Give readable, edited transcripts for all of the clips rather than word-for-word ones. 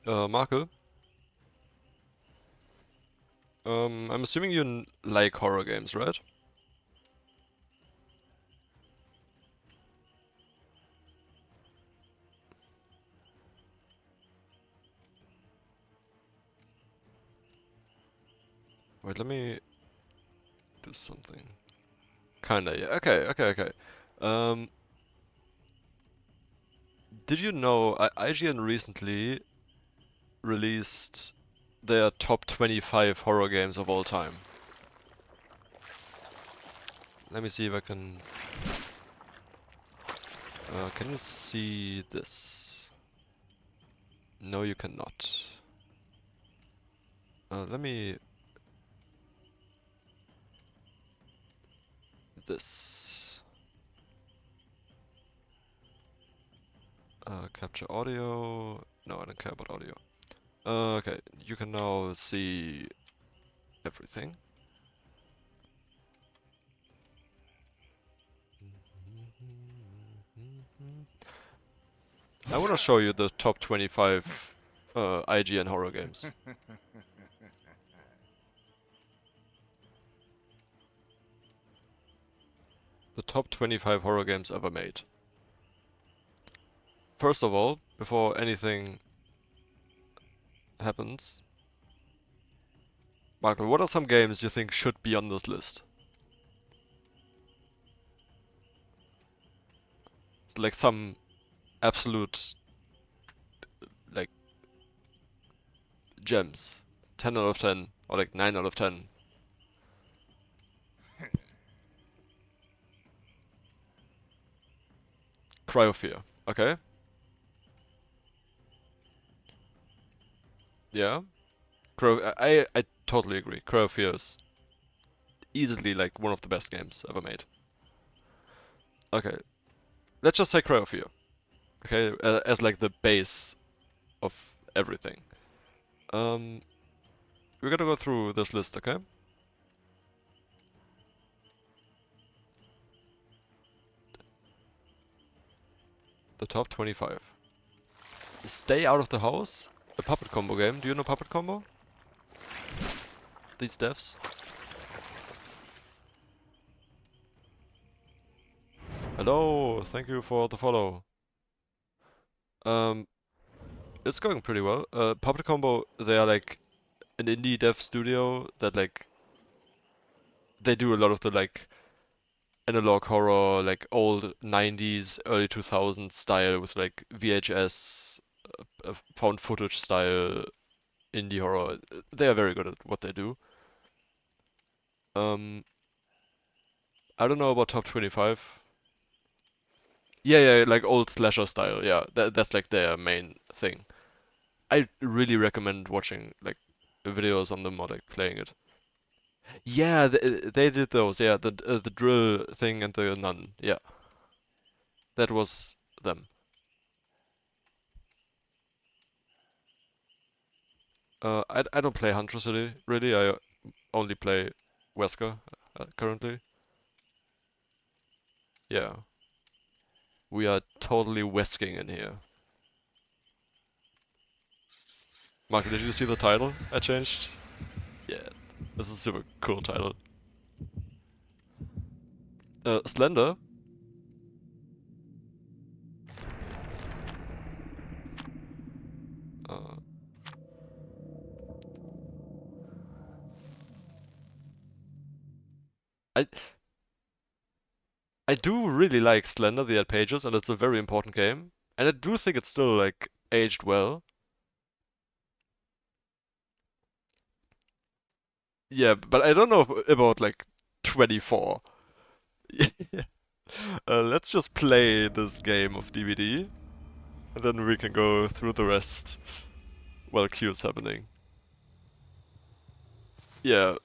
Markel, I'm assuming you like horror games, right? Wait, let me do something. Kinda, yeah. Okay. Um, did you know IGN recently released their top 25 horror games of all time? Let me see if I can... can you see this? No, you cannot. Let me... This. Capture audio. No, I don't care about audio. Okay, you can now see everything. I want to show you the top 25 IGN horror games. The top 25 horror games ever made. First of all, before anything happens, Michael, what are some games you think should be on this list? Like some absolute, like, gems. 10 out of 10, or like 9 out of 10. Cryophere, okay? Yeah. I totally agree. Cryophere is easily like one of the best games ever made. Okay, let's just say Cryophere. Okay, as like the base of everything. Um, we're gonna go through this list, okay? The top 25. Stay Out of the House, a puppet combo game. Do you know puppet combo? These devs? Hello, thank you for the follow. Um, it's going pretty well. Puppet combo, they are like an indie dev studio that like they do a lot of the like analog horror, like old 90s, early 2000s style with like VHS, found footage style indie horror. They are very good at what they do. Um, I don't know about top 25. Yeah, like old slasher style. Yeah, that's like their main thing. I really recommend watching like videos on them or like playing it. Yeah, they did those. Yeah, the drill thing and the nun. Yeah, that was them. I don't play Huntress really. I only play Wesker currently. Yeah, we are totally wesking in here. Mark, did you see the title I changed? Yeah, this is a super cool title. Slender. Uh, I I do really like Slender, the Eight Pages, and it's a very important game. And I do think it's still like aged well. Yeah, but I don't know about like 24. Let's just play this game of DVD, and then we can go through the rest while queue's happening. Yeah,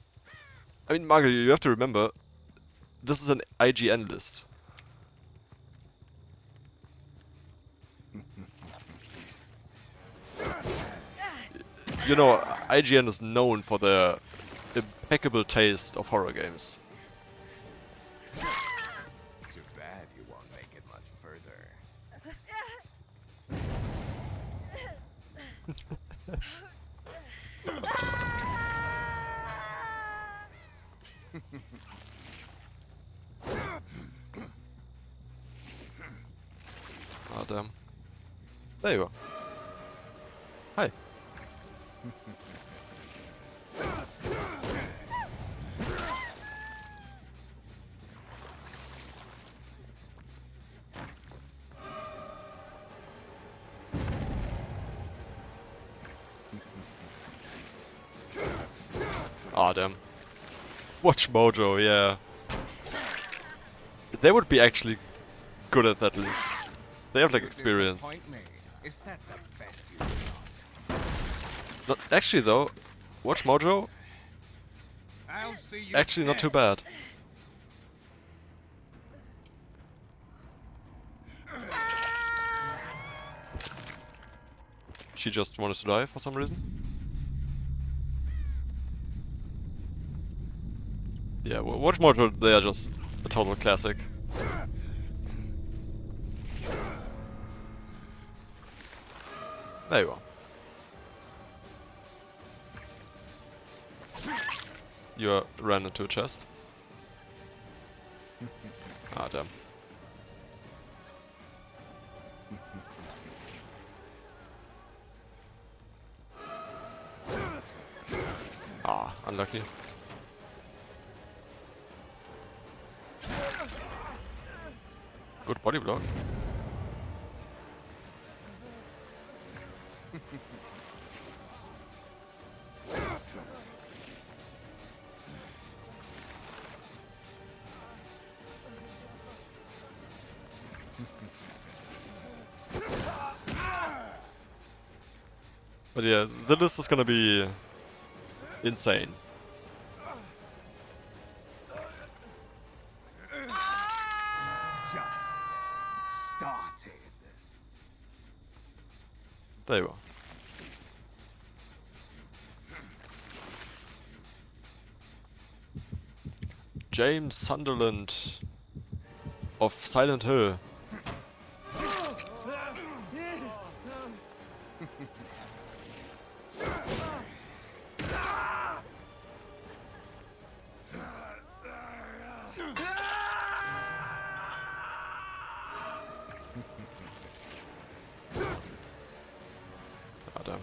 I mean, Margo, you have to remember, this is an IGN list. You know, IGN is known for their impeccable taste of horror games. Too bad you won't make it much further. Ah, damn. There you are. Hi. Ah, damn. Watch Mojo, yeah. They would be actually good at that list. They have like You experience. disappoint me. Is that the best you got? Not actually though. Watch Mojo. I'll see you Actually, not too dead. bad. She just wanted to die for some reason. Yeah, watch Mojo. They are just a total classic. There you are. You ran into a chest. Ah, damn. Ah, unlucky. Good body block. But yeah, the list is gonna be insane. Just started. There you are. James Sunderland of Silent Hill. Ah, damn.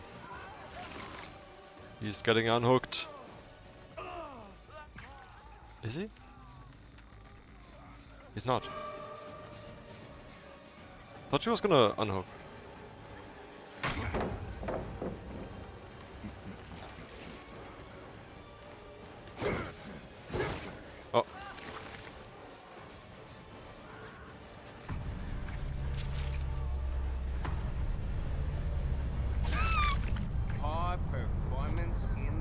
He's getting unhooked. Is he? He's not. Thought he was gonna unhook. Oh. Poor performance indeed.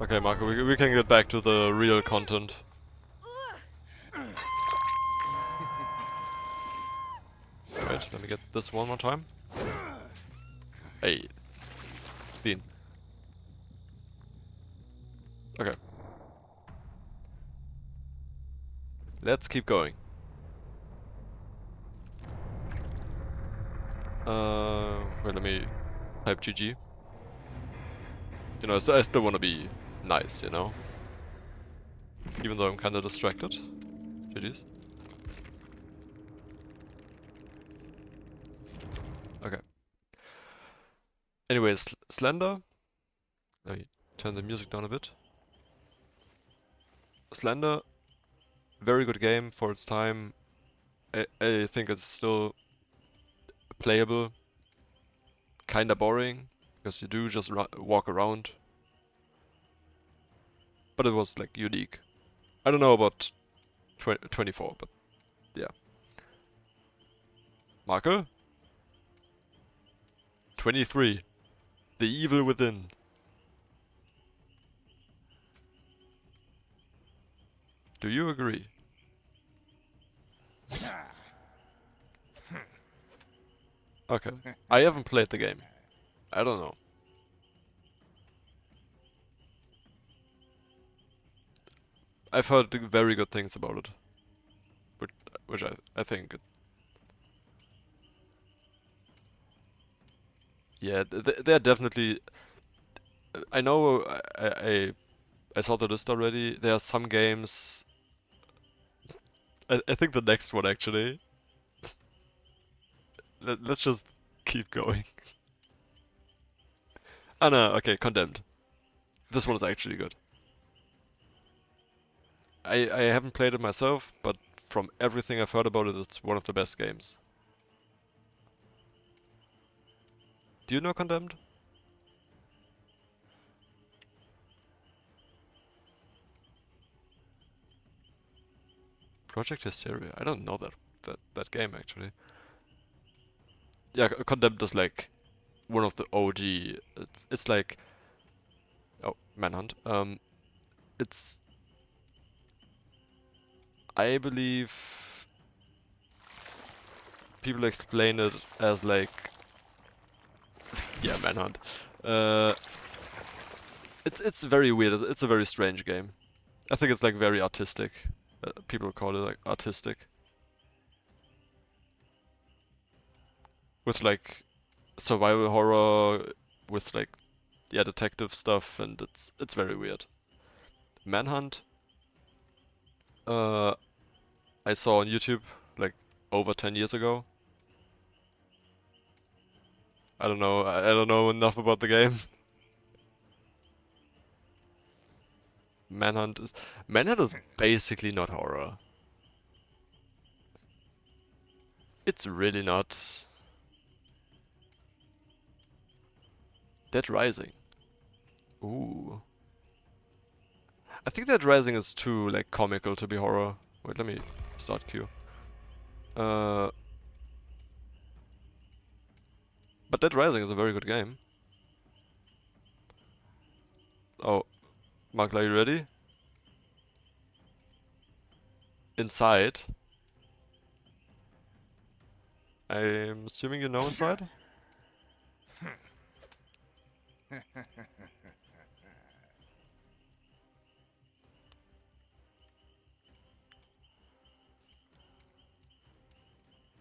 Okay, Marco, we can get back to the real content. Wait, let me get this one more time. Hey. Clean. Okay. Let's keep going. Wait, let me type GG. You know, I still wanna be nice, you know? Even though I'm kinda distracted. GG's. Okay. Anyways, Slender. Let me turn the music down a bit. Slender, very good game for its time. I think it's still playable. Kinda boring, because you do just walk around. But it was like unique. I don't know about 24, but yeah. Marco? 23. The Evil Within. Do you agree? Okay. I haven't played the game. I don't know. I've heard very good things about it. Which I think... Yeah, they're definitely... I know I saw the list already. There are some games I think the next one actually. Let's just keep going. Oh no, okay, Condemned. This one is actually good. I haven't played it myself, but from everything I've heard about it, it's one of the best games. Do you know Condemned? Project Hysteria. I don't know that game actually. Yeah, Condemned is like one of the OG. It's like oh Manhunt. It's I believe people explain it as like yeah Manhunt. Uh, it's very weird. It's a very strange game. I think it's like very artistic. People call it like artistic with like survival horror with like yeah detective stuff, and it's very weird. Manhunt. Uh, I saw on YouTube like over 10 years ago. I don't know. I don't know enough about the game. Manhunt is Manhunt is basically not horror. It's really not. Dead Rising. Ooh. I think Dead Rising is too like comical to be horror. Wait, let me start queue. Uh, but Dead Rising is a very good game. Oh, Mark, are you ready? Inside. I'm assuming you know Inside?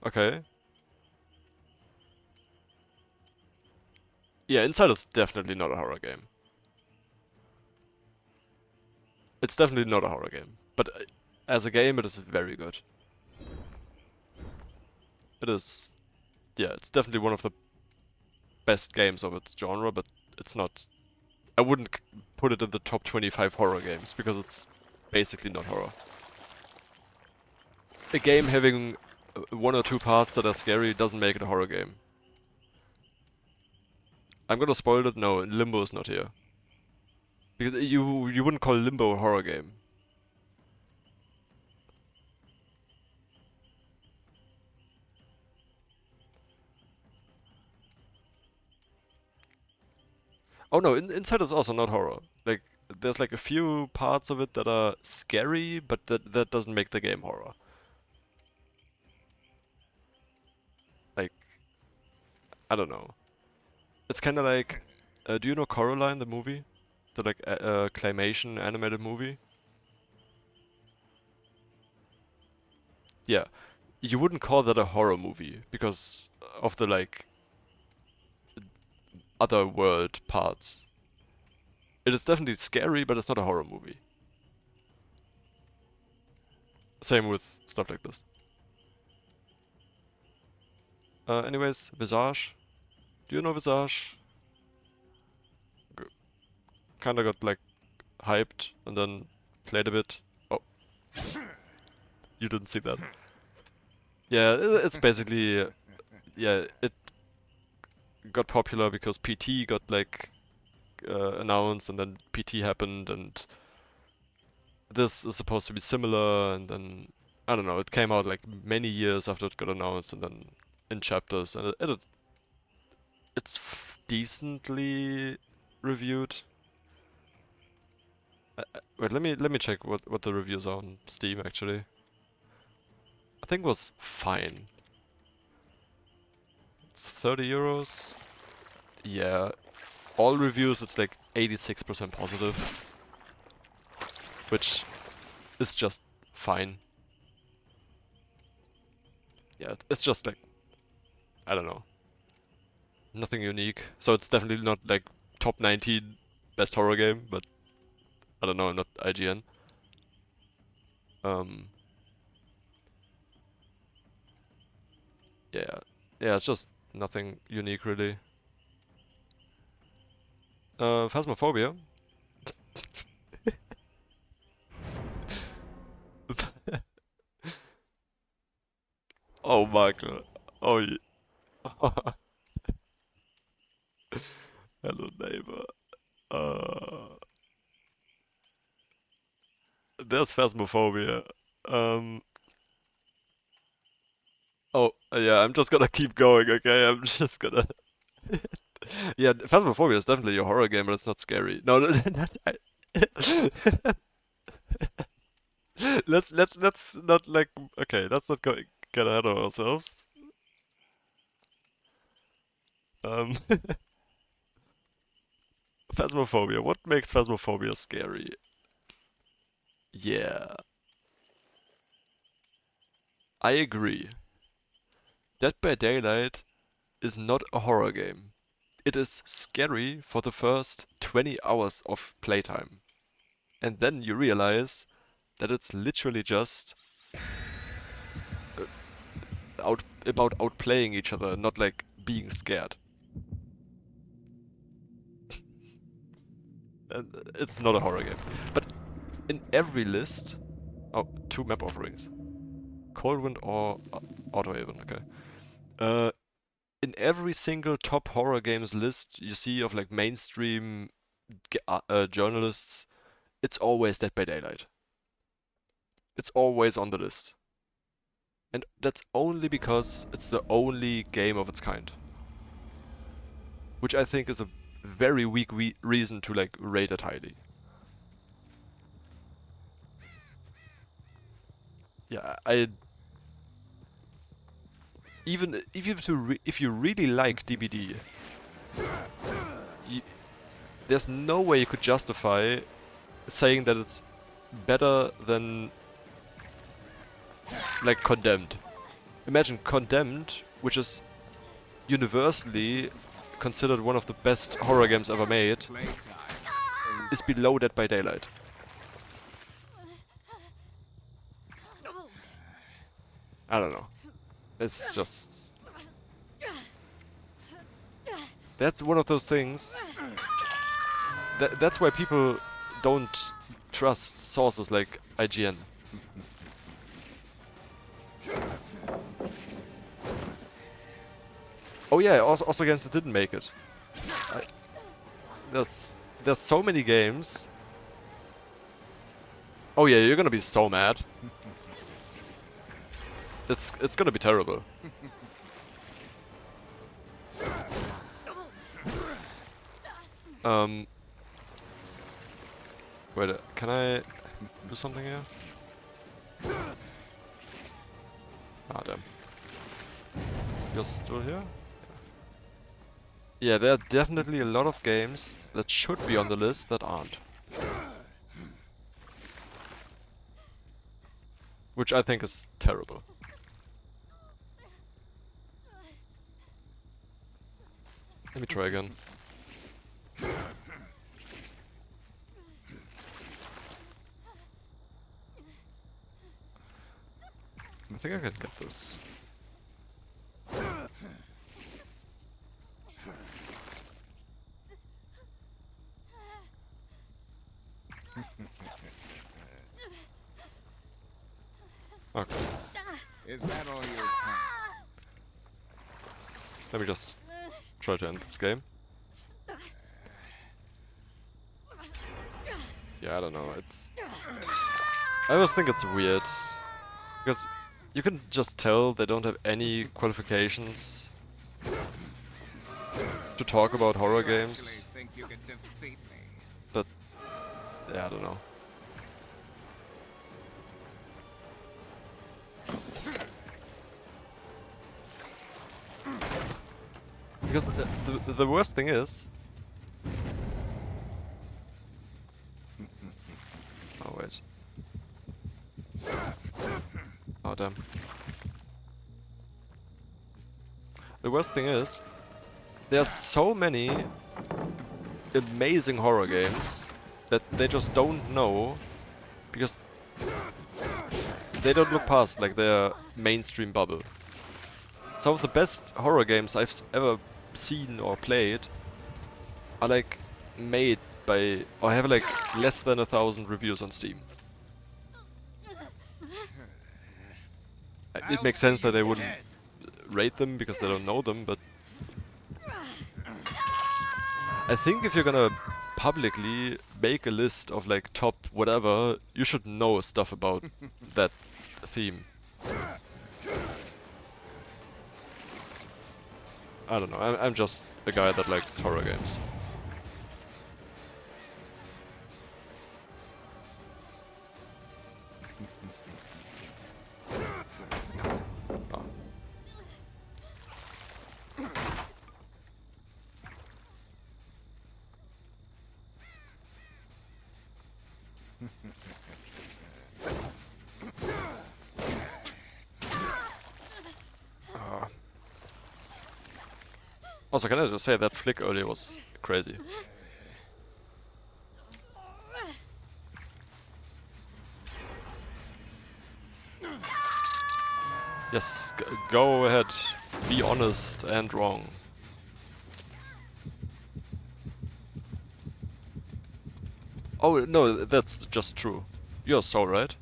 Okay. Yeah, Inside is definitely not a horror game. It's definitely not a horror game. But as a game, it is very good. It is, yeah, it's definitely one of the best games of its genre, but it's not. I wouldn't put it in the top 25 horror games because it's basically not horror. A game having one or two parts that are scary doesn't make it a horror game. I'm gonna spoil it. No, Limbo is not here because you wouldn't call Limbo a horror game. Oh no, Inside is also not horror. Like there's like a few parts of it that are scary, but that doesn't make the game horror. Like I don't know. It's kind of like, do you know Coraline, the movie? The like claymation animated movie? Yeah, you wouldn't call that a horror movie because of the like other world parts. It is definitely scary, but it's not a horror movie. Same with stuff like this. Anyways, Visage. Do you know Visage? Kinda got like hyped and then played a bit. Oh, you didn't see that. Yeah, it's basically yeah, it got popular because PT got like announced and then PT happened and this is supposed to be similar and then I don't know, it came out like many years after it got announced and then in chapters and it's decently reviewed. Wait, let me check what the reviews are on Steam actually. I think it was fine. It's 30 euros. Yeah, all reviews it's like 86% positive, which is just fine. Yeah, it's just like I don't know, nothing unique. So it's definitely not like top 19 best horror game, but I don't know, I'm not IGN. Um, Yeah. Yeah, it's just nothing unique really. Phasmophobia. Oh, Michael. Oh, hello, neighbor. Uh, there's Phasmophobia. Um, oh, yeah, I'm just gonna keep going, okay? I'm just gonna. Yeah, Phasmophobia is definitely a horror game, but it's not scary. No, let's not like okay, let's not go get ahead of ourselves. Um, Phasmophobia. What makes Phasmophobia scary? Yeah, I agree. Dead by Daylight is not a horror game. It is scary for the first 20 hours of playtime. And then you realize that it's literally just uh, about outplaying each other, not like being scared. And it's not a horror game. But in every list, oh, two map offerings. Coldwind or Autohaven, okay. Uh, in every single top horror games list you see of like mainstream journalists, it's always Dead by Daylight. It's always on the list. And that's only because it's the only game of its kind. Which I think is a very weak reason to like rate it highly. Yeah, I even if you really like DBD, you, there's no way you could justify saying that it's better than like Condemned. Imagine Condemned, which is universally considered one of the best horror games ever made, is below Dead by Daylight. I don't know. It's just... That's one of those things... That's why people don't trust sources like IGN. Oh yeah, also games that didn't make it. I, there's so many games. Oh yeah, you're gonna be so mad. It's gonna be terrible. Um. Wait, can I do something here? Ah, damn. You're still here? Yeah, there are definitely a lot of games that should be on the list that aren't. Which I think is terrible. Let me try again. I think I can get this. Okay. Is that all you have? Let me just try to end this game. Yeah, I don't know, it's... I always think it's weird. Because you can just tell they don't have any qualifications to talk about horror games. Think you can defeat me? But... yeah, I don't know. Because the worst thing is... Oh wait. Oh damn. The worst thing is... there's so many amazing horror games that they just don't know because they don't look past like their mainstream bubble. some of the best horror games I've ever seen or played are like made by, or have like less than 1,000 reviews on Steam. It I'll makes see sense that you they wouldn't dead. rate them because they don't know them, but I think if you're gonna publicly make a list of like top whatever, you should know stuff about that theme. I don't know, I'm just a guy that likes horror games. Oh. Ah. Also, can I just say that flick earlier was crazy. Yes, go ahead. Be honest and wrong. Oh, no, that's just true. You're so right.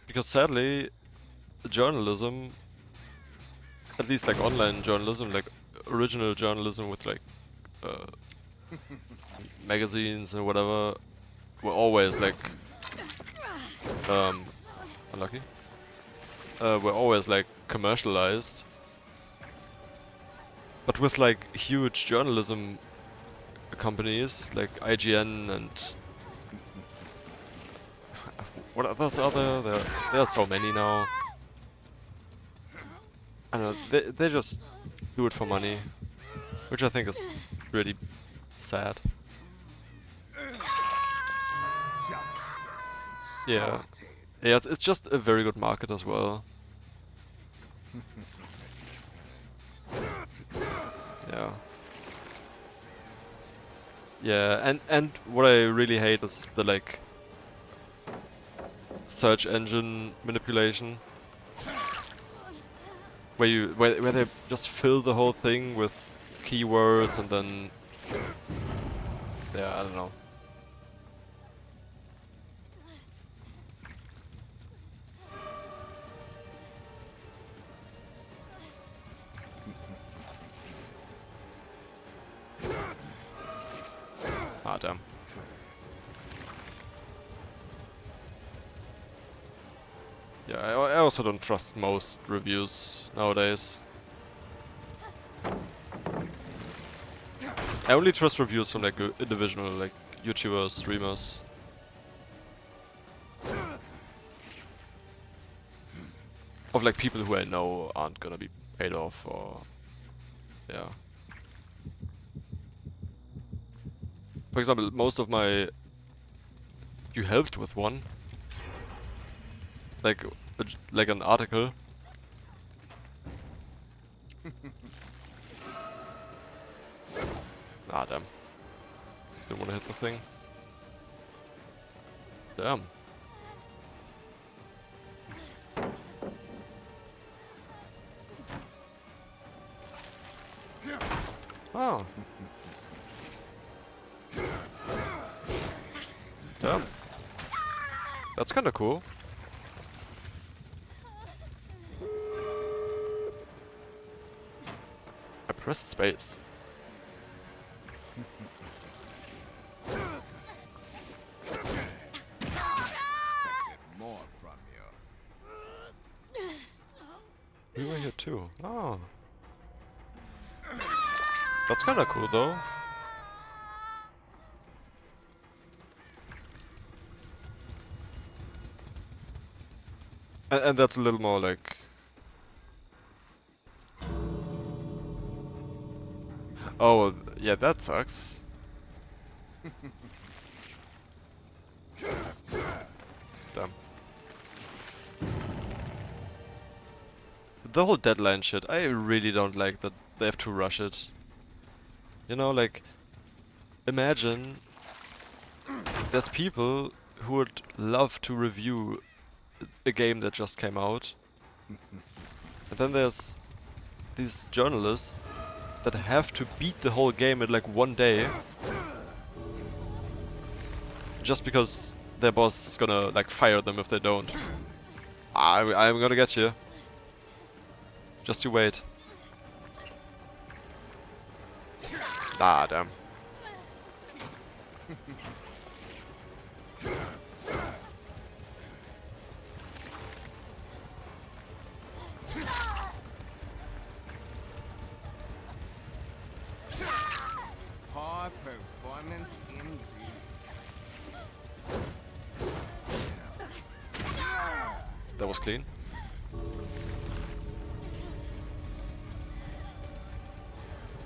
Because sadly, journalism, at least like online journalism, like original journalism with like uh, magazines and whatever, were always like um, unlucky. Were always like commercialized, but with like huge journalism companies like IGN and what others are there? There are so many now. I don't know. They just do it for money, which I think is really sad. Just Yeah, started. yeah. It's just a very good market as well. Yeah. Yeah, and what I really hate is the like search engine manipulation, where they just fill the whole thing with keywords and then yeah, I don't know. Ah, damn. Yeah, I also don't trust most reviews nowadays. I only trust reviews from like individual like YouTubers, streamers. Of like people who I know aren't gonna be paid off or yeah. For example, most of my you helped with one like like an article. Ah, damn. Didn't want to hit the thing. Damn. Oh. Damn. That's kinda cool. I pressed space. Expected more from you. We were here too. Oh. That's kinda cool though. And that's a little more like... Oh, yeah, that sucks. Damn. The whole deadline shit, I really don't like that they have to rush it. You know, like, imagine there's people who would love to review a game that just came out. And then there's these journalists that have to beat the whole game in like one day. Just because their boss is gonna like fire them if they don't. I'm gonna get you. Just you wait. Ah, damn. High performance indeed. That was clean.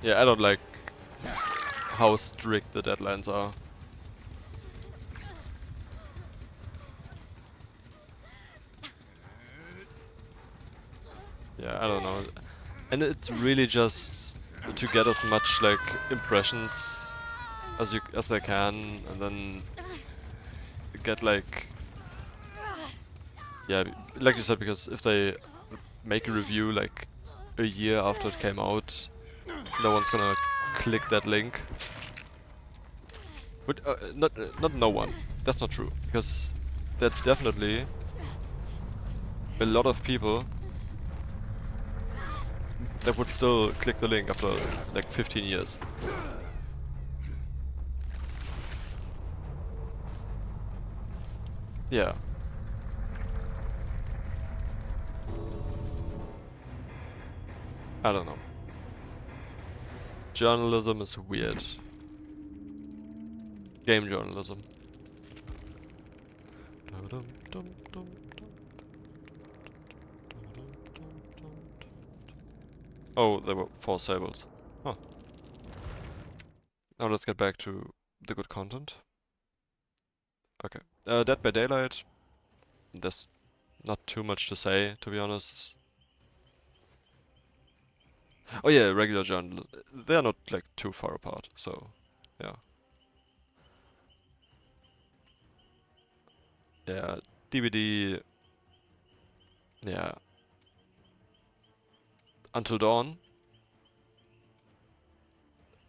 Yeah, I don't like how strict the deadlines are. Yeah, I don't know. And it's really just to get as much like impressions as they can, and then get like, yeah, like you said, because if they make a review like a year after it came out, no one's gonna click that link. But not no one. That's not true, because there's definitely a lot of people that would still click the link after like 15 years. Yeah. I don't know. Journalism is weird. Game journalism. Oh, there were 4 sables. Huh. Now let's get back to the good content. Okay. Dead by Daylight. There's not too much to say, to be honest. Oh yeah, regular journalism. They're not like too far apart, so yeah. Yeah, DVD. Yeah. Until Dawn.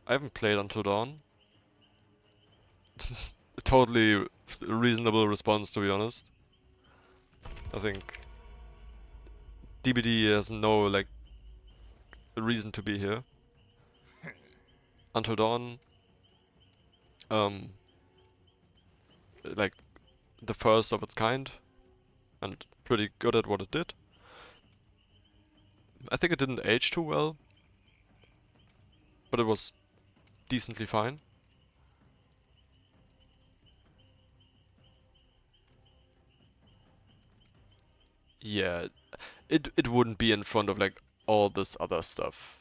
I haven't played Until Dawn. Totally reasonable response, to be honest. I think DBD has no like reason to be here. Until Dawn, um, like the first of its kind, and pretty good at what it did. I think it didn't age too well, but it was decently fine. Yeah, it wouldn't be in front of like all this other stuff.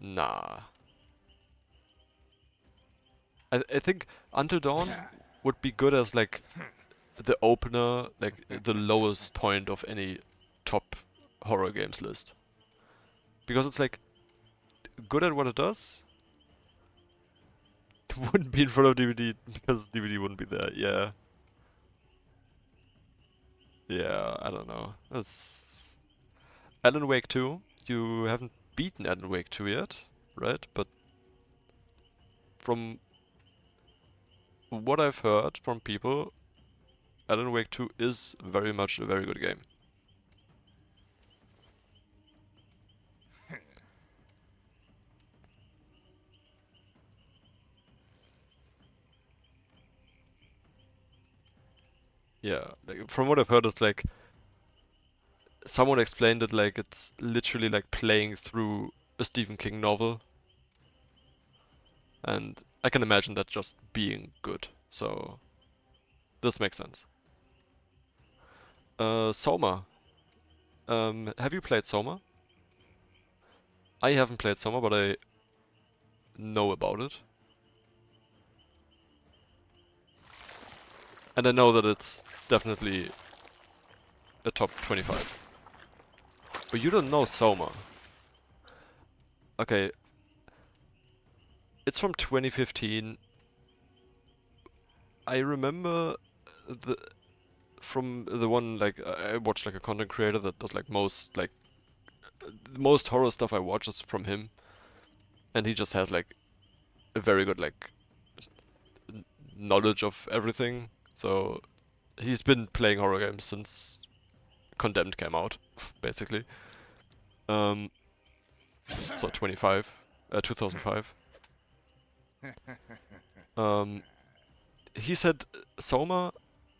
Nah. I think Until Dawn would be good as like the opener, like the lowest point of any top horror games list. Because it's like good at what it does. It wouldn't be in front of DVD because DVD wouldn't be there. Yeah. Yeah, I don't know. That's Alan Wake 2. You haven't beaten Alan Wake 2 yet, right? But from what I've heard from people, Alan Wake 2 is very much a very good game. Yeah, like, from what I've heard, it's like someone explained it like it's literally like playing through a Stephen King novel, and I can imagine that just being good. So this makes sense. Soma. Have you played Soma? I haven't played Soma, but I know about it. And I know that it's definitely a top 25. But you don't know Soma. Okay, it's from 2015. I remember the from the one like I watch like a content creator that does like most horror stuff I watch is from him, and he just has like a very good like knowledge of everything. So he's been playing horror games since Condemned came out, basically. Um, so 2005. Um, he said Soma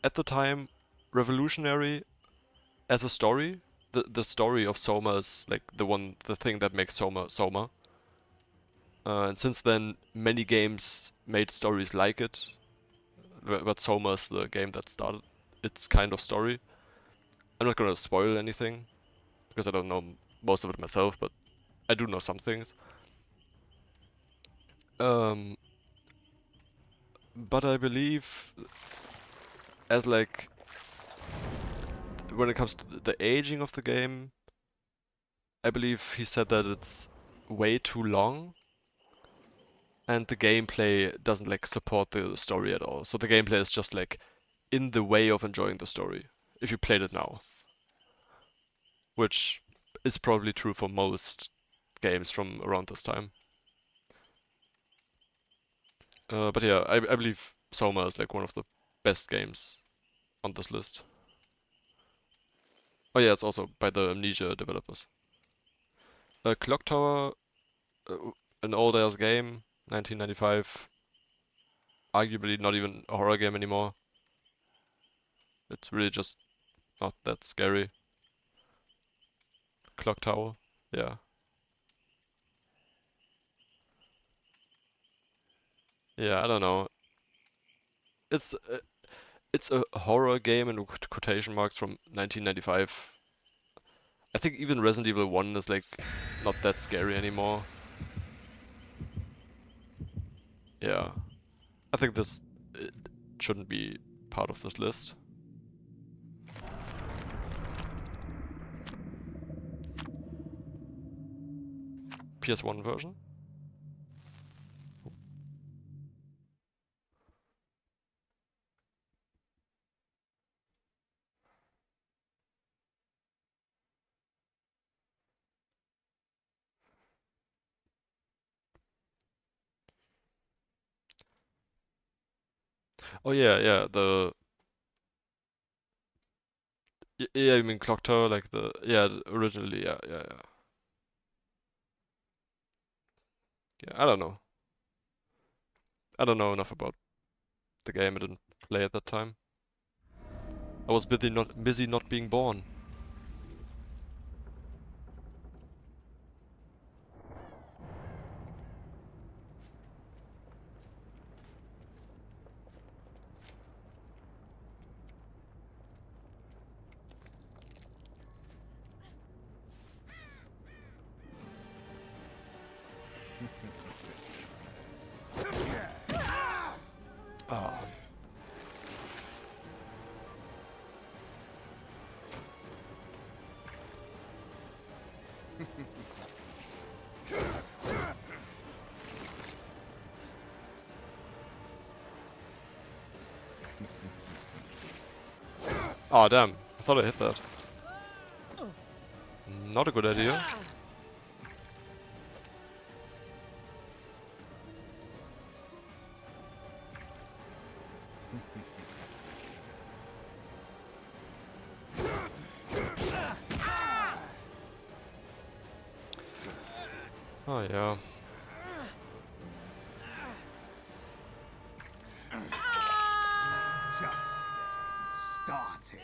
at the time revolutionary as a story. The story of Soma is like the thing that makes Soma Soma. And since then, many games made stories like it, but Soma is the game that started its kind of story. I'm not gonna spoil anything because I don't know most of it myself, but I do know some things. Um, but I believe as like when it comes to the aging of the game, I believe he said that it's way too long and the gameplay doesn't like support the story at all. So the gameplay is just like in the way of enjoying the story if you played it now, which is probably true for most games from around this time. But yeah, I believe Soma is like one of the best games on this list. Oh yeah, it's also by the Amnesia developers. Clock Tower, uh, an old ass game, 1995. Arguably not even a horror game anymore. It's really just not that scary. Clock Tower, yeah. Yeah, I don't know. It's uh, it's a horror game in quotation marks from 1995. I think even Resident Evil 1 is like not that scary anymore. Yeah. I think this it shouldn't be part of this list. PS1 version? Oh yeah, yeah, yeah, you mean Clock Tower, like originally, yeah. Yeah, I don't know. I don't know enough about the game. I didn't play at that time. I was busy not being born. Ah, oh damn! I thought I hit that. Not a good idea. Oh yeah. Just getting started.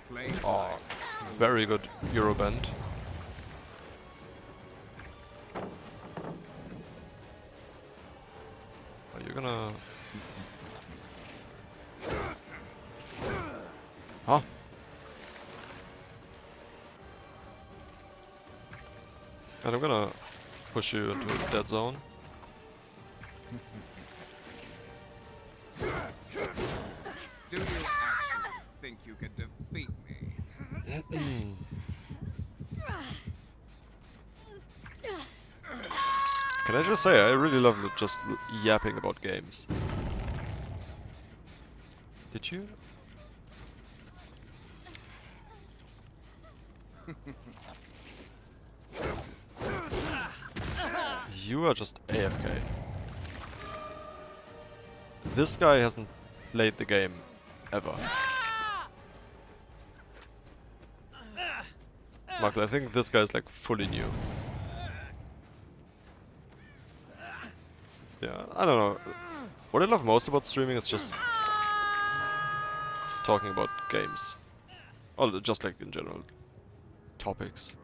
Play Oh, very good Eurobend. Are you gonna? Huh? And I'm gonna push you into a dead zone. Do you actually think you can defeat me? Can I just say, I really love just yapping about games. Did you? You are just AFK. This guy hasn't played the game ever. Michael, I think this guy is like fully new. Yeah, I don't know. What I love most about streaming is just talking about games. Or just like in general topics.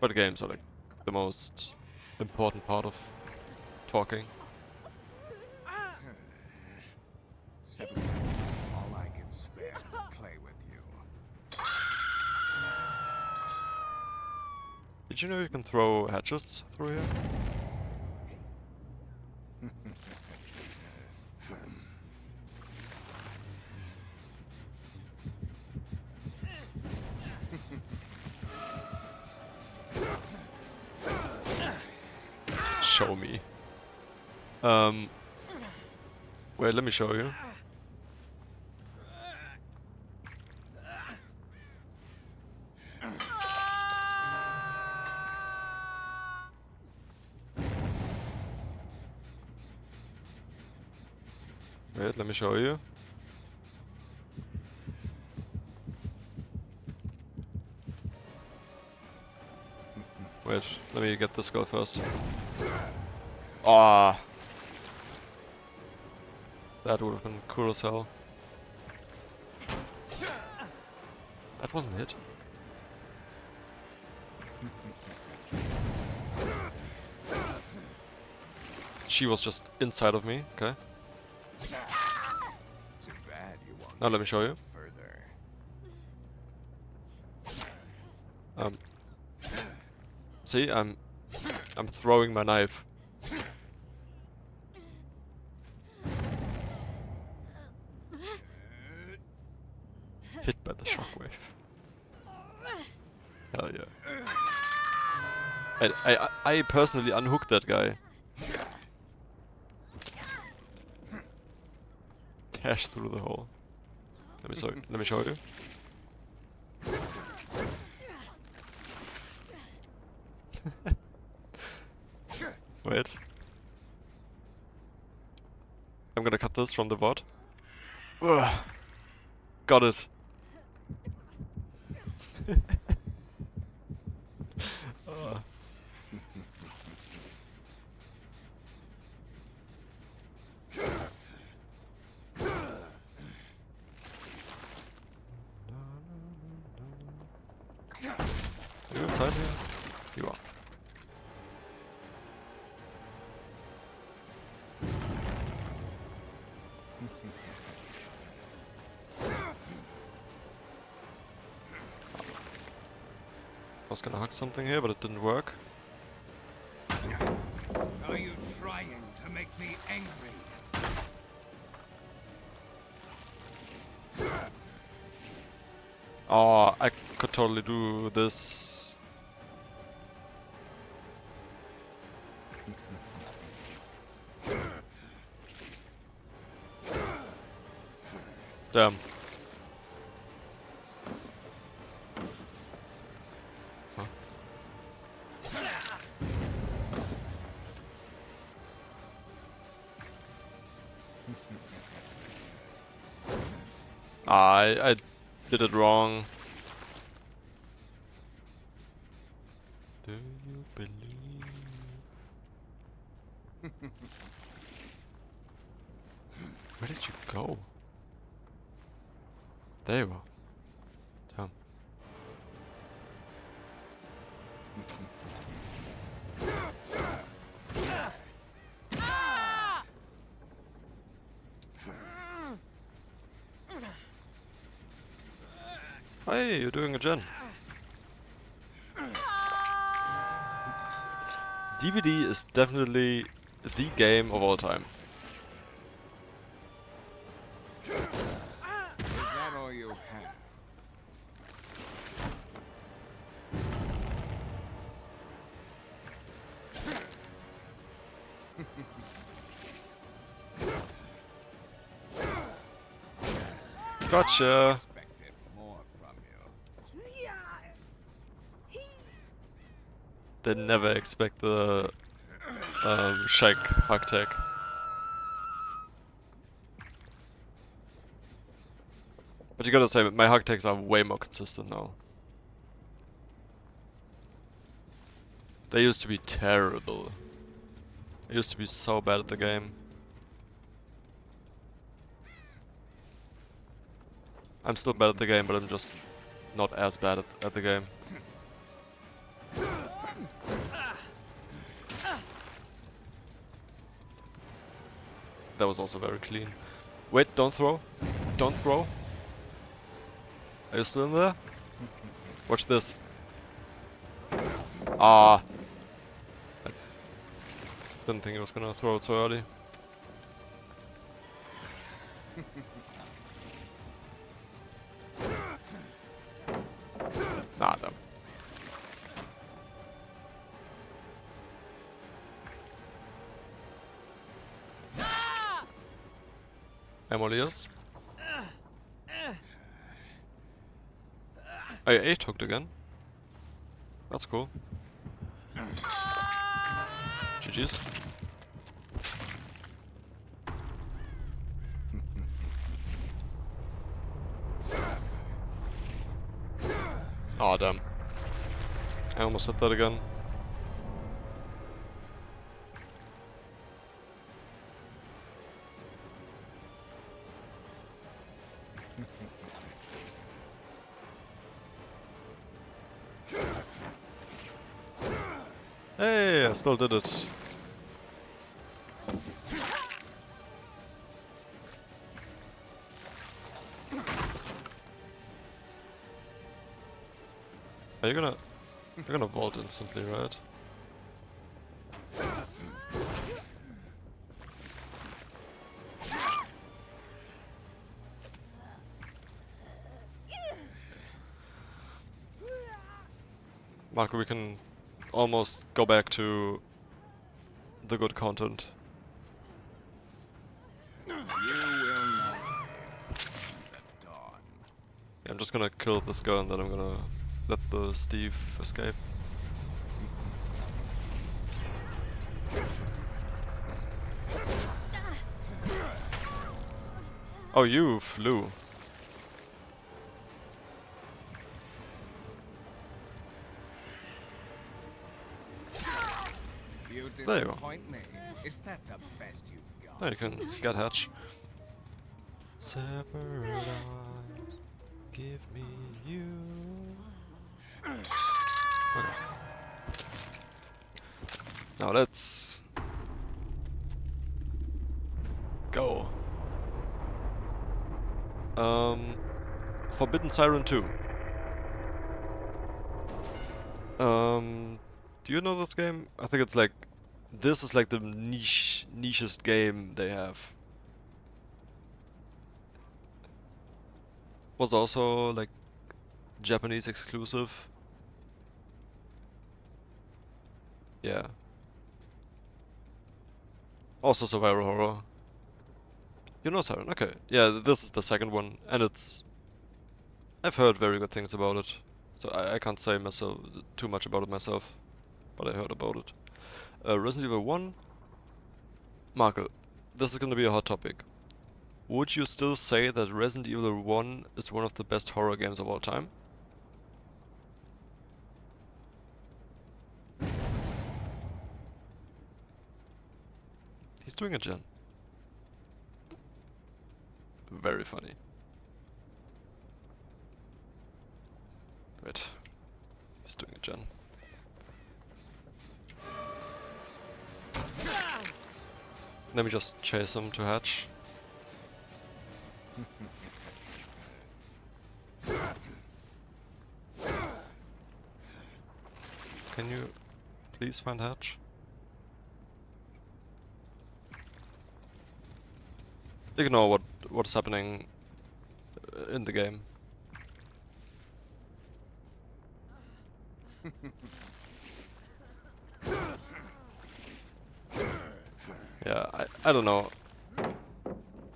But games are like the most important part of talking. 7 minutes is all I can spare to play with you. Did you know you can throw hatchets through here? Show me. Wait, let me show you. Wait, let me show you. Wait, let me get this skull first. Ah, that would have been cool as hell. That wasn't hit. She was just inside of me. Okay. Too bad you won't. Now let me show you. Further. See, I'm throwing my knife. Hit by the shockwave. Hell yeah. I personally unhooked that guy. Dash through the hole. Let me show you. Wait. I'm gonna cut this from the VOD. Ugh. Got it. Are you inside here? You are. I was gonna hug something here, but it didn't work. Are you trying to make me angry? Oh, I could totally do this. Damn. Huh? I did it wrong. Do you believe? Where did you go? There you are. Damn. Hey, you're doing a gen. DVD is definitely the game of all time. Is that all you have? Gotcha! Expected more from you. They never expect the Shake hug tag. But you gotta say, my hug tags are way more consistent now. They used to be terrible. I used to be so bad at the game. I'm still bad at the game, but I'm just not as bad at the game. That was also very clean. Wait, don't throw. Don't throw. Are you still in there? Watch this. Ah. I didn't think he was gonna throw it so early. Nah, damn. Emolius. I 8 hooked again. That's cool. GG's. Aw, damn. I almost hit that again. Hey, I still did it. Are you gonna... You're gonna vault instantly, right? Marco, we can almost go back to the good content. You will not the dawn. Yeah, I'm just gonna kill this guy and then I'm gonna let the Steve escape. Oh, you flew. You There you go. disappoint me. Is that the best you've got? There you can get hatch. Separate eyes, give me you. Okay. Now let's go. Forbidden Siren 2. Do you know this game? I think it's like, this is like the nichest game they have. Was also like Japanese exclusive. Yeah. Also survival horror. You know Siren, okay. Yeah, this is the second one, and it's... I've heard very good things about it. So I can't say myself too much about it myself, but I heard about it. Resident Evil 1. Marco, this is gonna be a hot topic. Would you still say that Resident Evil 1 is one of the best horror games of all time? He's doing a gen. Very funny. Wait. He's doing a gen. Let me just chase him to hatch. Can you please find hatch? ignore what's happening in the game. Yeah, I don't know.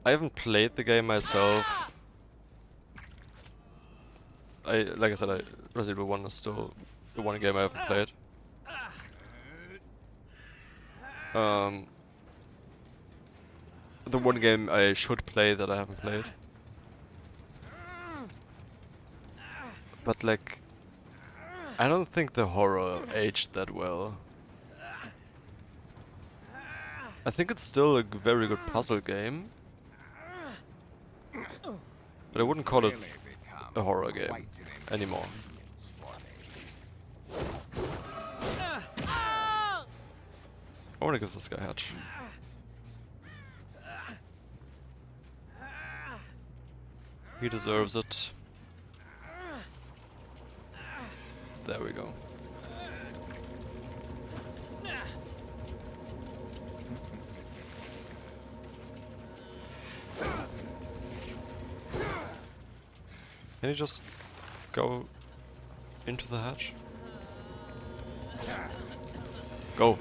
I haven't played the game myself. Like I said, Resident Evil 1 is still the one game I haven't played. The one game I should play that I haven't played. But like, I don't think the horror aged that well. I think it's still a very good puzzle game, but I wouldn't call it Really become a horror game quite an anymore. inconvenience for me. I wanna give this guy a hatch. He deserves it. There we go. Can you just go into the hatch? Go!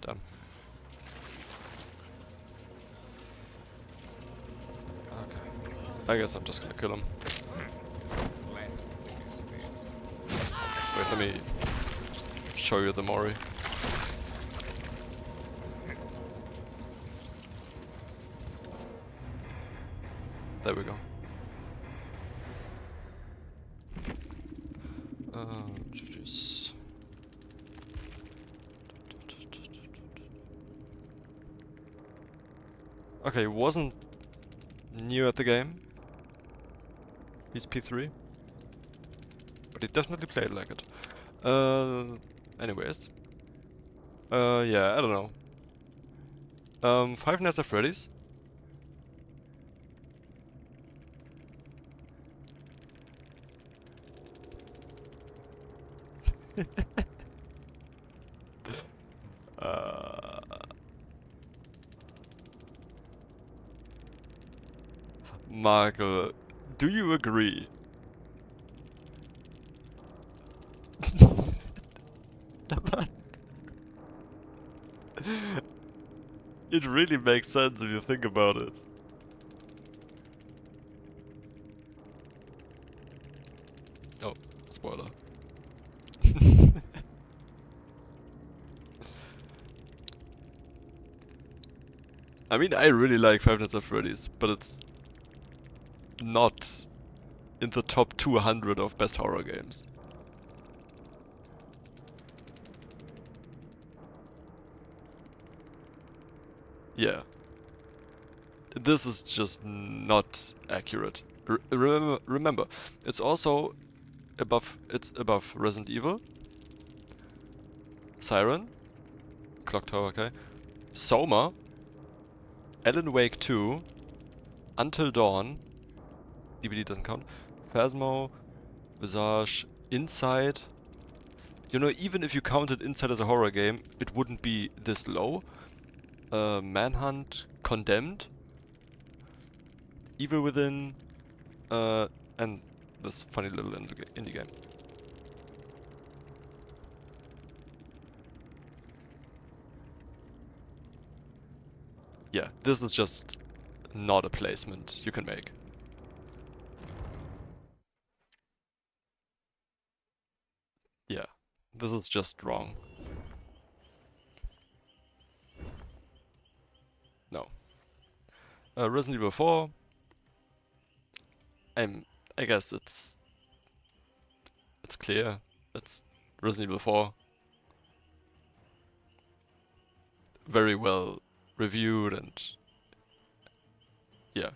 Damn. Okay. I guess I'm just gonna kill him. Let's finish this. Wait, let me show you the Mori. There we go. GG's. Okay, wasn't new at the game. He's P3. But he definitely played like it. Anyways. Yeah, I don't know. Five Nights at Freddy's. uh, Marco, do you agree? It really makes sense if you think about it. Oh, spoiler. I mean, I really like Five Nights at Freddy's, but it's not in the top 200 of best horror games. Yeah. This is just not accurate. Remember, it's also it's above Resident Evil, Siren, Clock Tower, okay, Soma, Alan Wake 2, Until Dawn, DBD doesn't count, Phasmo, Visage, Inside. You know, even if you counted Inside as a horror game, it wouldn't be this low. Manhunt, Condemned, Evil Within, and this funny little indie game. Yeah, this is just not a placement you can make. Yeah, this is just wrong. No. Resident Evil 4. I guess it's clear. It's Resident Evil 4. Very well reviewed and yeah.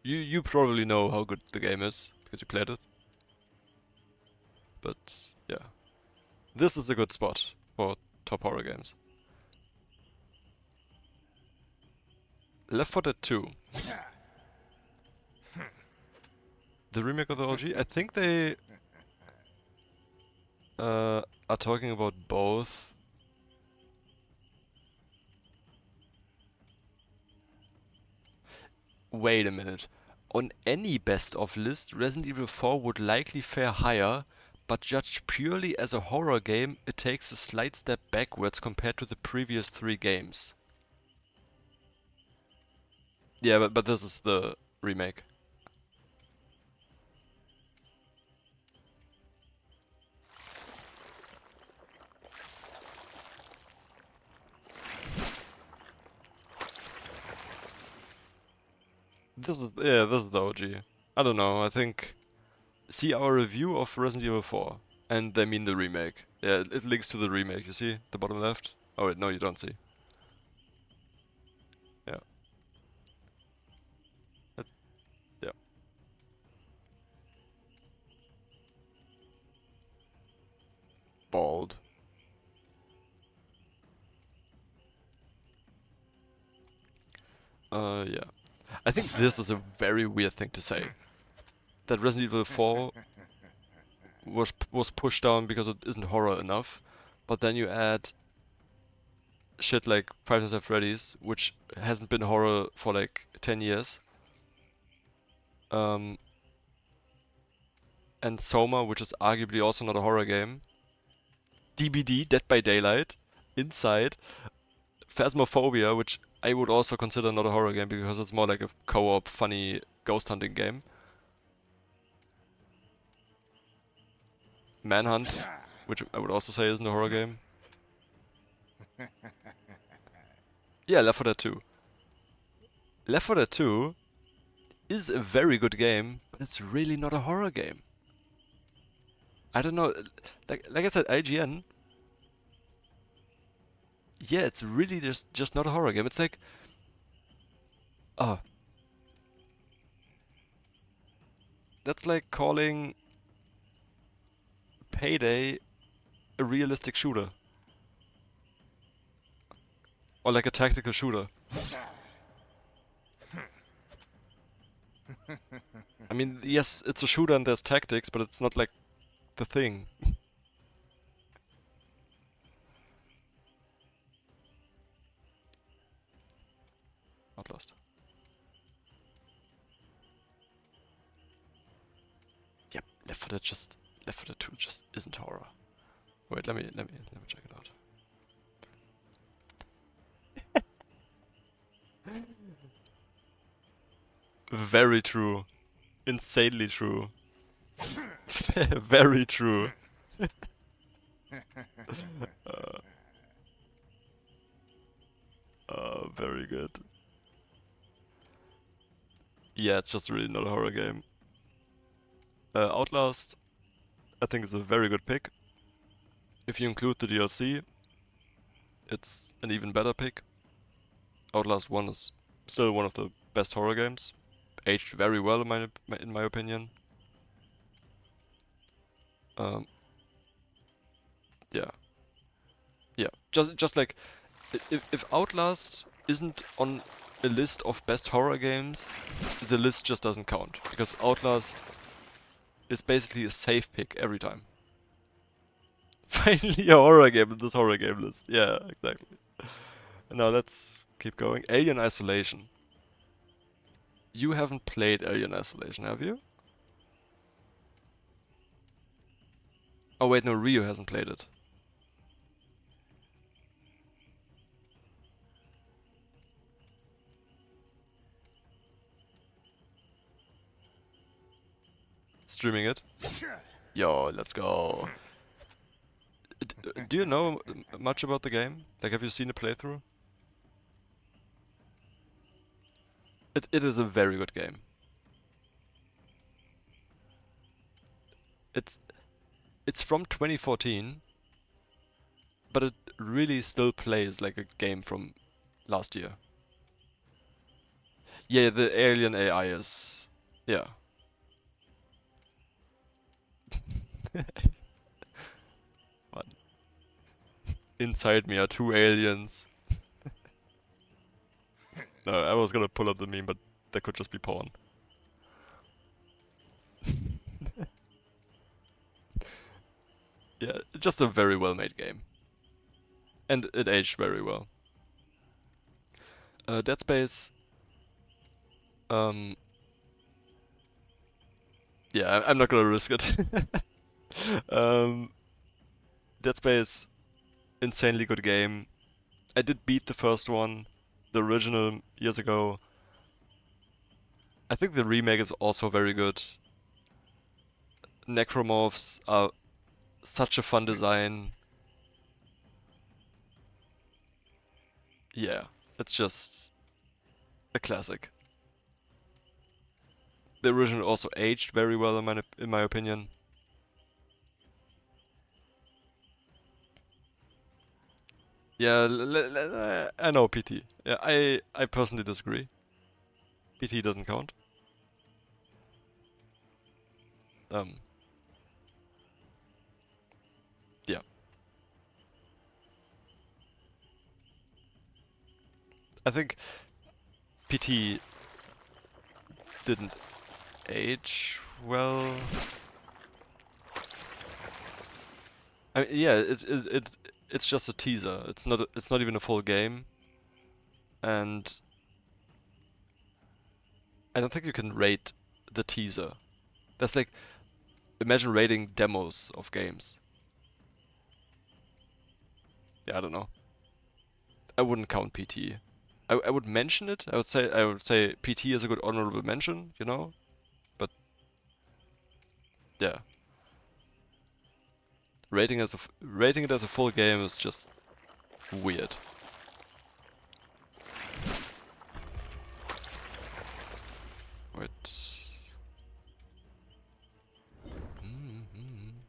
You probably know how good the game is because you played it. But yeah. This is a good spot for top horror games. Left 4 Dead 2. The remake of the OG, I think they are talking about both. Wait a minute. On any best of list, Resident Evil 4 would likely fare higher, but judged purely as a horror game, it takes a slight step backwards compared to the previous three games. Yeah, but this is the remake. This is the OG. I don't know, I think see our review of Resident Evil 4 and they mean the remake. Yeah, it links to the remake, you see? The bottom left. Oh wait, no you don't see. Yeah. It, yeah. Bald. Yeah. I think this is a very weird thing to say. That Resident Evil 4 was pushed down because it isn't horror enough, but then you add shit like Five Nights at Freddy's, which hasn't been horror for like 10 years, um, and Soma, which is arguably also not a horror game, DBD, Dead by Daylight, Inside, Phasmophobia, which I would also consider not a horror game because it's more like a co-op funny ghost hunting game, Manhunt, which I would also say isn't a horror game. Yeah, Left 4 Dead 2. Left 4 Dead 2 is a very good game, but it's really not a horror game. I don't know, like I said, IGN, yeah, it's really just not a horror game. It's like, oh, that's like calling Payday a realistic shooter or like a tactical shooter. I mean, yes, it's a shooter and there's tactics, but it's not like the thing. Outlast. Yep, Left 4 Dead 2 just isn't horror. Wait, let me check it out. Very true. Insanely true. Very true. uh, very good. Yeah, it's just really not a horror game. Outlast, I think is a very good pick. If you include the DLC, it's an even better pick. Outlast 1 is still one of the best horror games. Aged very well in my opinion. Um, yeah, yeah. Just like if Outlast isn't on a list of best horror games, the list just doesn't count because Outlast is basically a safe pick every time. Finally a horror game in this horror game list. Yeah, exactly. Now let's keep going. Alien Isolation. You haven't played Alien Isolation, have you? Oh wait, no, Rio hasn't played it. Streaming it? Yo, let's go. Do you know much about the game? Like, have you seen a playthrough? It is a very good game. It's it's from 2014, but it really still plays like a game from last year. Yeah, the alien AI is yeah. What? Inside me are two aliens. No, I was gonna pull up the meme, but that could just be porn. Yeah, just a very well made game. And it aged very well. Dead Space, um, yeah, I'm not gonna risk it. um, Dead Space, insanely good game. I did beat the first one, the original, years ago. I think the remake is also very good. Necromorphs are such a fun design. Yeah, it's just a classic. The original also aged very well in my opinion. Yeah, I know PT. Yeah, I personally disagree. PT doesn't count. Um, yeah, I think PT didn't age well. Yeah, it's just a teaser. It's not even a full game, and I don't think you can rate the teaser. That's like imagine rating demos of games. Yeah, I don't know. I wouldn't count PT. I would mention it. I would say PT is a good honorable mention, you know. But yeah, rating it as a full game is just weird. Wait. Mhm.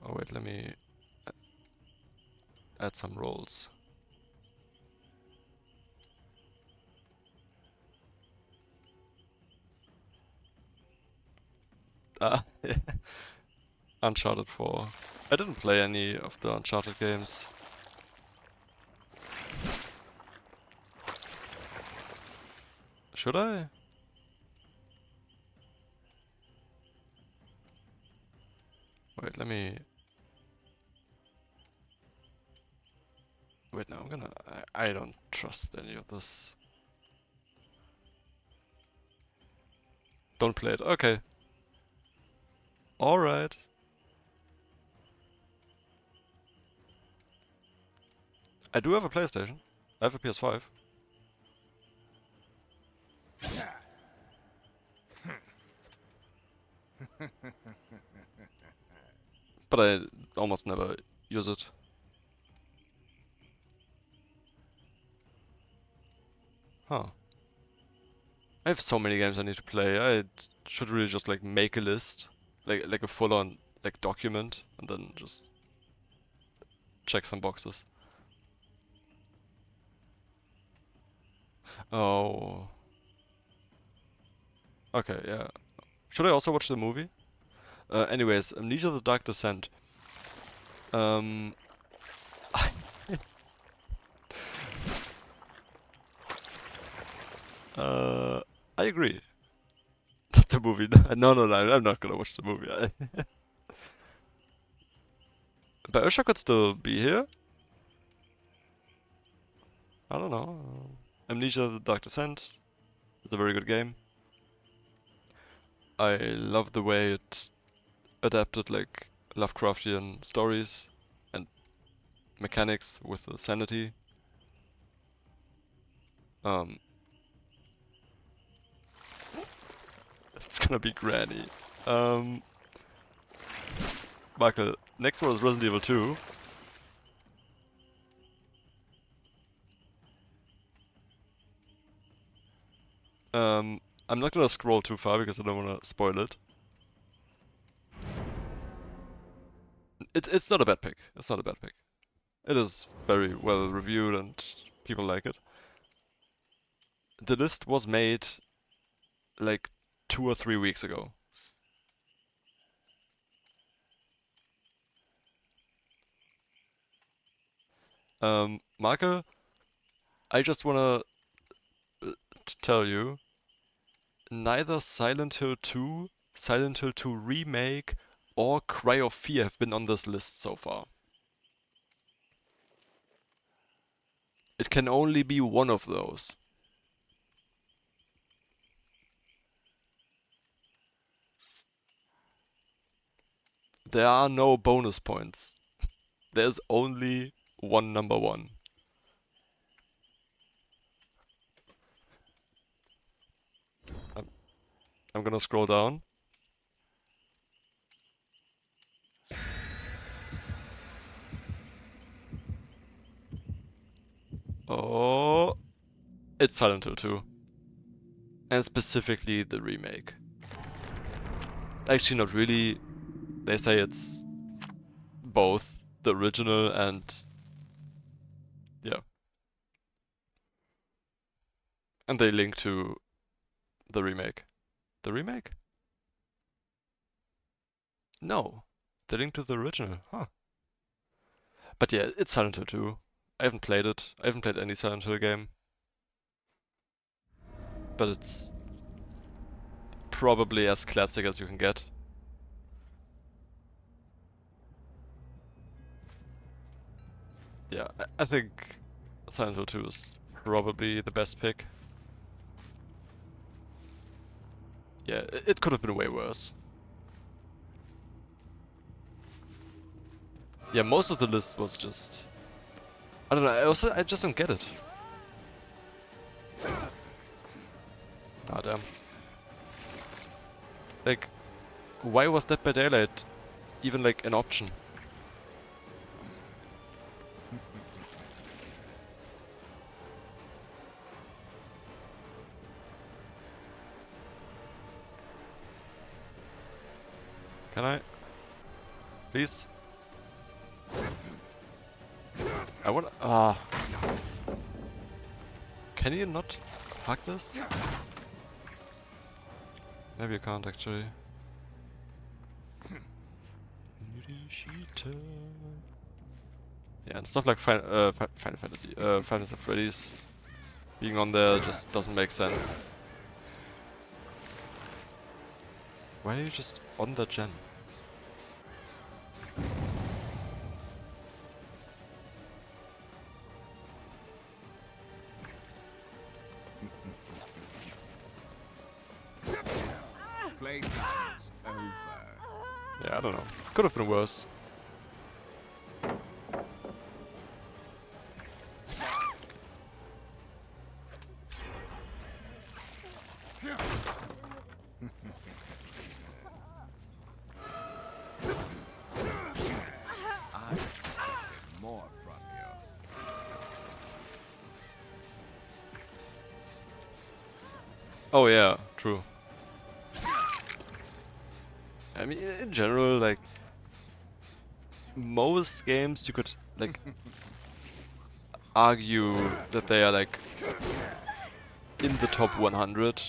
Oh wait, let me add some roles. Ah, yeah. Uncharted 4. I didn't play any of the Uncharted games. Should I? Wait, let me. Wait, no, I'm gonna. I don't trust any of this. Don't play it. Okay. Alright. I do have a PlayStation. I have a PS5. But I almost never use it. Huh. I have so many games I need to play. I should really just like make a list. Like a full on like document and then just check some boxes. Oh. Okay, yeah. Should I also watch the movie? Anyways, Amnesia: The Dark Descent. Um, uh, I agree. The movie. No, I'm not gonna watch the movie. Bioshock could still be here. I don't know. Amnesia: The Dark Descent is a very good game. I love the way it adapted like Lovecraftian stories and mechanics with the sanity. Um, it's gonna be Granny. Um, Michael, next one is Resident Evil 2. Um, I'm not gonna scroll too far because I don't wanna spoil it. It's not a bad pick. It's not a bad pick. It is very well reviewed and people like it. The list was made like 2 or 3 weeks ago. Michael, I just wanna tell you, neither Silent Hill 2, Silent Hill 2 Remake, or Cry of Fear have been on this list so far. It can only be one of those. There are no bonus points. There's only one number one. I'm gonna scroll down. Oh, it's Silent Hill 2. And specifically the remake. Actually, not really. They say it's both the original and yeah. And they link to the remake. The remake? No. They link to the original. Huh. But yeah, it's Silent Hill 2. I haven't played it. I haven't played any Silent Hill game. But it's probably as classic as you can get. Yeah, I think Silent Hill 2 is probably the best pick. Yeah, it could have been way worse. Yeah, most of the list was just... I don't know, I just don't get it. Ah, damn. Like, why was Dead by Daylight even like an option? Can I? Please? I want... Ah. Can you not fuck this? Maybe you can't actually. Yeah, and stuff like Final Fantasy, Final Fantasy Freddy's being on there just doesn't make sense. Why are you just on the gen? Playtime is over. Yeah, I don't know. Could have been worse. I expected more from you. Oh yeah, true. I mean, in general, like, most games you could, like, argue that they are, like, in the top 100.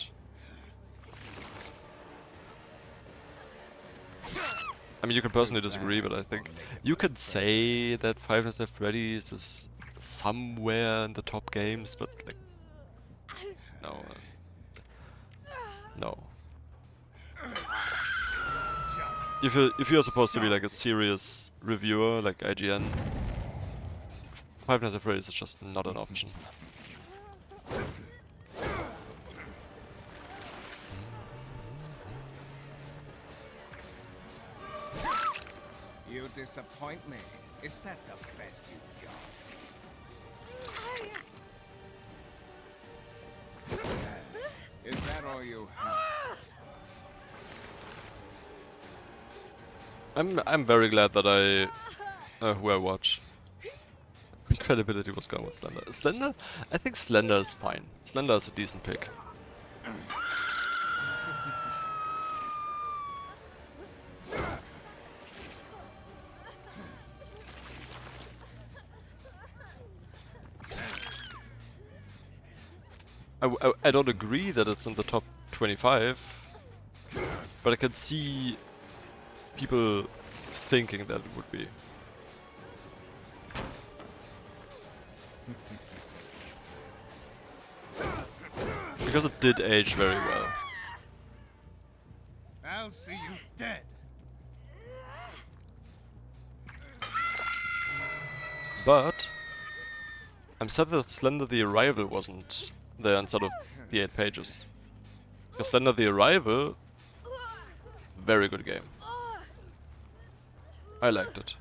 I mean, you can personally disagree, but I think you could say that Five Nights at Freddy's is somewhere in the top games, but, like, no. No. If you're supposed to be like a serious reviewer like IGN, Five Nights at Freddy's is just not an option. You disappoint me. Is that the best you've got? Is that all you have? I'm very glad that who I watch. Credibility was gone with Slender. Slender? I think Slender is fine. Slender is a decent pick. I don't agree that it's in the top 25, but I can see people thinking that it would be. because it did age very well. I'll see you dead. But I'm sad that Slender the Arrival wasn't there instead of the 8 pages. Because Slender the Arrival, very good game. I liked it.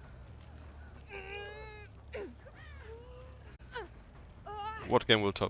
What game will top?